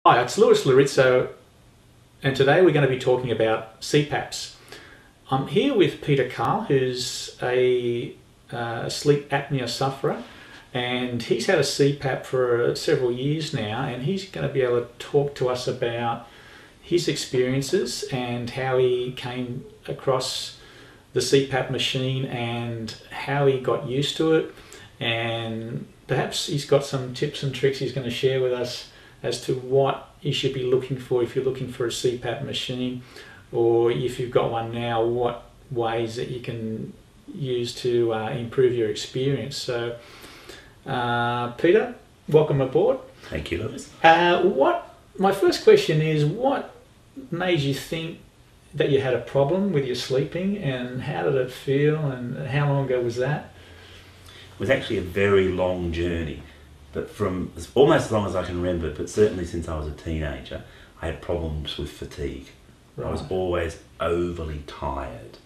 Hi, it's Louis Lorizzo, and today we're going to be talking about CPAPs. I'm here with Peter Carl, who's a sleep apnea sufferer, and he's had a CPAP for several years now, and he's going to be able to talk to us about his experiences and how he came across the CPAP machine and how he got used to it, and perhaps he's got some tips and tricks he's going to share with us as to what you should be looking for if you're looking for a CPAP machine, or if you've got one now, what ways that you can use to improve your experience. So, Peter, welcome aboard. Thank you, Lewis. My first question is, what made you think that you had a problem with your sleeping, and how did it feel, and how long ago was that? It was actually a very long journey, but from almost as long as I can remember, but certainly since I was a teenager, I had problems with fatigue. Right. I was always overly tired,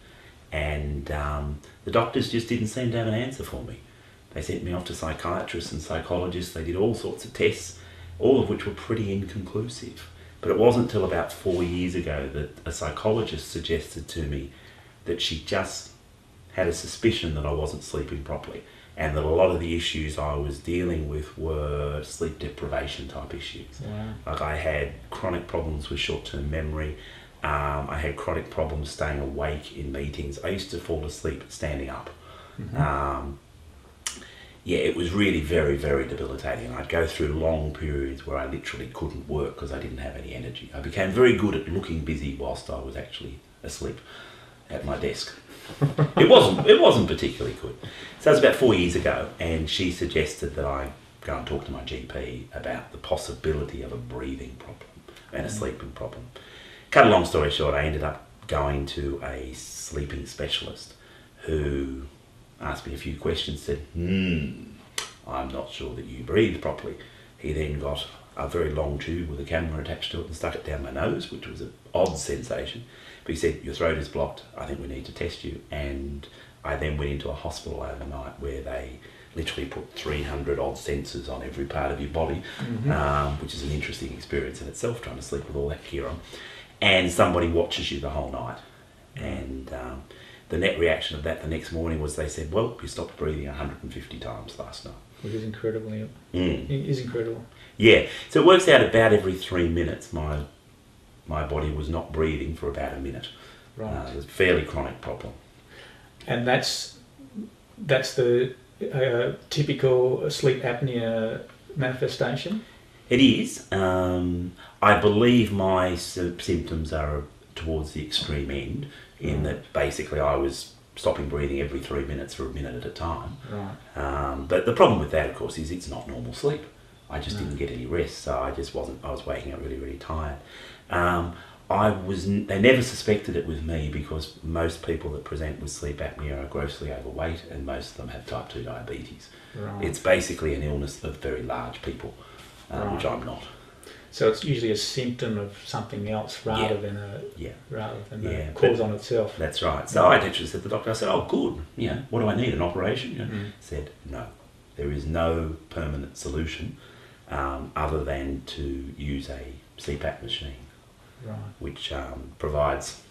and the doctors just didn't seem to have an answer for me. They sent me off to psychiatrists and psychologists. They did all sorts of tests, all of which were pretty inconclusive. But it wasn't until about 4 years ago that a psychologist suggested to me that she just had a suspicion that I wasn't sleeping properly, and that a lot of the issues I was dealing with were sleep deprivation type issues. Wow. Like, I had chronic problems with short-term memory. I had chronic problems staying awake in meetings. I used to fall asleep standing up. Mm-hmm. Yeah, it was really very, very debilitating. I'd go through long periods where I literally couldn't work because I didn't have any energy. I became very good at looking busy whilst I was actually asleep at my desk. It wasn't particularly good. So it was about 4 years ago, and she suggested that I go and talk to my GP about the possibility of a breathing problem and a sleeping problem. Cut a long story short, I ended up going to a sleeping specialist who asked me a few questions, said, I'm not sure that you breathe properly. He then got a very long tube with a camera attached to it and stuck it down my nose, which was an odd sensation. But he said, your throat is blocked, I think we need to test you. And I then went into a hospital overnight where they literally put 300 odd sensors on every part of your body, which is an interesting experience in itself, trying to sleep with all that gear on. And somebody watches you the whole night. And the net reaction of that the next morning was they said, well, you stopped breathing 150 times last night. Which is incredibly, it is incredible. Yeah, so it works out about every 3 minutes my body was not breathing for about a minute. Right. It was a fairly chronic problem. And that's the typical sleep apnea manifestation? It is. I believe my symptoms are towards the extreme end, in that basically I was stopping breathing every 3 minutes for a minute at a time. Right. But the problem with that, of course, is it's not normal sleep. I just didn't get any rest, so I was waking up really, really tired. They never suspected it was me, because most people that present with sleep apnea are grossly overweight, and most of them have type 2 diabetes. Right. It's basically an illness of very large people, which I'm not. So it's usually a symptom of something else rather than a cause on itself. That's right. So I actually said to the doctor, I said, oh, good, what do I need, an operation? Said, no, there is no permanent solution other than to use a CPAP machine, which provides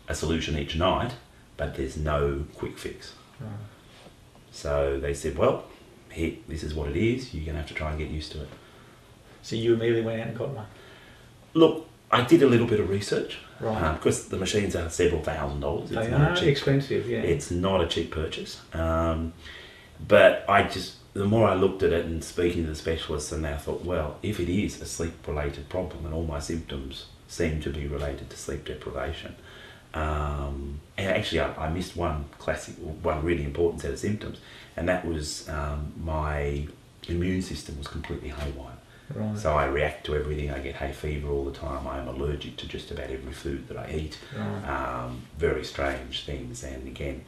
a solution each night, but there's no quick fix. Right. So they said, well, this is what it is, you're going to have to try and get used to it. So you immediately went out and got one? Look, I did a little bit of research, because the machines are several $1,000s. They are expensive, yeah. It's not a cheap purchase. But the more I looked at it and speaking to the specialists, and I thought, well, if it is a sleep-related problem and all my symptoms seem to be related to sleep deprivation, and actually I missed one really important set of symptoms, and that was my immune system was completely haywire. Right. So I react to everything. I get hay fever all the time. I am allergic to just about every food that I eat. Right. Very strange things. And again,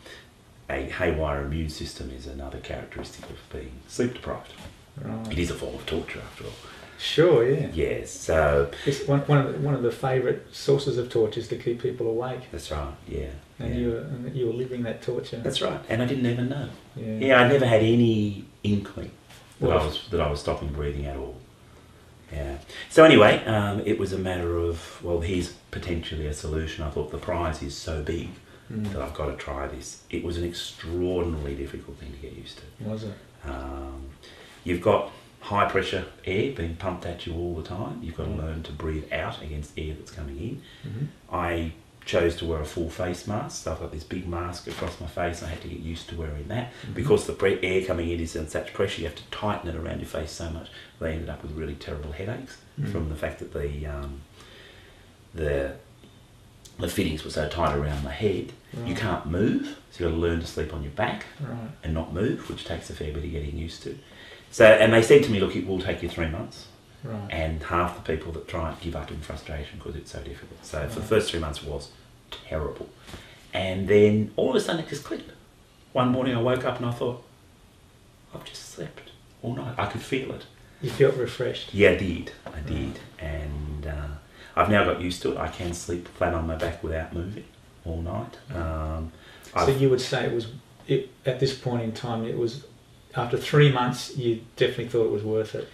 a haywire immune system is another characteristic of being sleep deprived. Right. It is a form of torture, after all. Sure, yeah. Yes. So it's one of the favourite sources of torture is to keep people awake. That's right. Yeah. And you were living that torture. That's right. And I didn't even know. Yeah. I never had any inkling that I was stopping breathing at all. Yeah. So anyway, it was a matter of, well, here's potentially a solution. I thought the prize is so big that I've got to try this. It was an extraordinarily difficult thing to get used to. Was it? You've got high pressure air being pumped at you all the time. You've got to learn to breathe out against air that's coming in. I chose to wear a full face mask, so I've got this big mask across my face. I had to get used to wearing that. Because the air coming in is in such pressure, you have to tighten it around your face so much. They ended up with really terrible headaches from the fact that the fittings were so tight around my head. You can't move, so you've got to learn to sleep on your back and not move, which takes a fair bit of getting used to. So, and they said to me, look, it will take you 3 months. And half the people that try it give up in frustration because it's so difficult. So for the first 3 months it was terrible. And then all of a sudden it just clicked. One morning I woke up and I thought, I've just slept all night. I could feel it. You felt refreshed? Yeah, I did. And I've now got used to it. I can sleep flat on my back without moving all night. So you would say at this point in time, it was, after 3 months, you definitely thought it was worth it?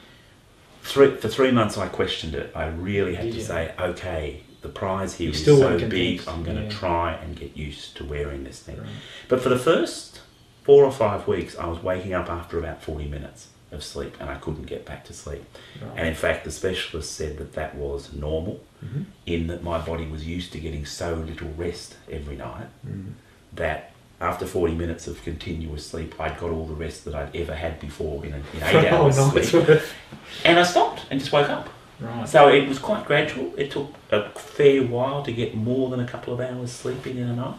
For 3 months I questioned it. I really had to say, okay, the prize here is still so big, I'm going to try and get used to wearing this thing. But for the first 4 or 5 weeks, I was waking up after about 40 minutes of sleep and I couldn't get back to sleep. And in fact, the specialist said that that was normal, in that my body was used to getting so little rest every night that after 40 minutes of continuous sleep, I'd got all the rest that I'd ever had before in 8 hours sleep. And I stopped and just woke up. So it was quite gradual. It took a fair while to get more than a couple of hours sleep in a night.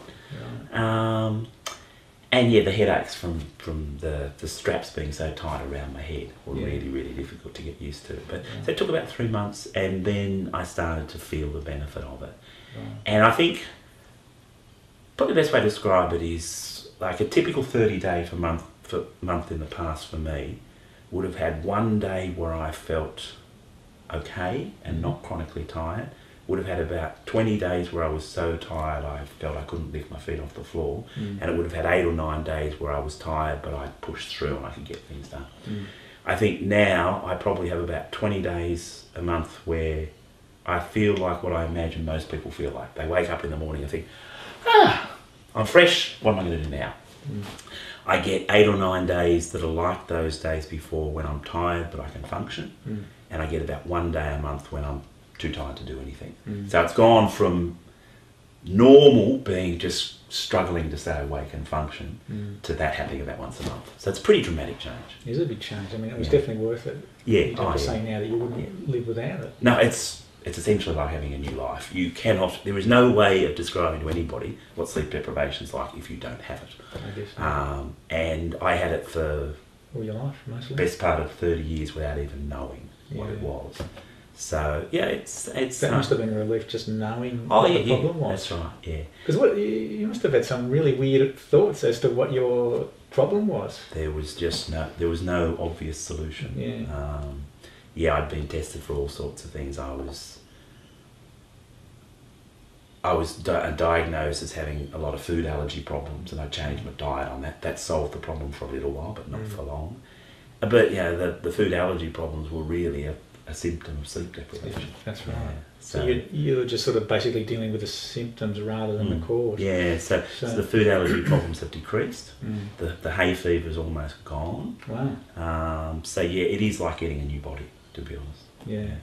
And yeah, the headaches from the straps being so tight around my head were really, really difficult to get used to. But so it took about 3 months, and then I started to feel the benefit of it. And I think probably the best way to describe it is like a typical 30-day month in the past for me would have had one day where I felt okay and not chronically tired. Would have had about 20 days where I was so tired I felt I couldn't lift my feet off the floor, and it would have had 8 or 9 days where I was tired but I pushed through and I could get things done. I think now I probably have about 20 days a month where I feel like what I imagine most people feel like. They wake up in the morning and think, I'm fresh, what am I going to do now? I get 8 or 9 days that are like those days before when I'm tired but I can function, and I get about 1 day a month when I'm too tired to do anything. So it's gone from normal being just struggling to stay awake and function to that happening about once a month. So it's a pretty dramatic change. It is a big change. I mean, it was definitely worth it. Yeah. You don't have to say now that you wouldn't live without it. No, it's essentially like having a new life. You cannot, there is no way of describing to anybody what sleep deprivation is like if you don't have it. I guess so. And I had it for all your life, mostly. Best part of 30 years without even knowing what it was. So yeah, it's that must have been a relief, just knowing what the problem was. That's right. Yeah. Because you must have had some really weird thoughts as to what your problem was. There was no obvious solution. I'd been tested for all sorts of things. I was diagnosed as having a lot of food allergy problems, and I changed my diet on that. That solved the problem for a little while, but not for long. But the food allergy problems were really a symptom of sleep deprivation. That's right. So you were just sort of basically dealing with the symptoms rather than the cause. Yeah, so the food allergy problems have decreased. The hay fever is almost gone. Wow. So yeah, it is like getting a new body, to be honest. Yeah.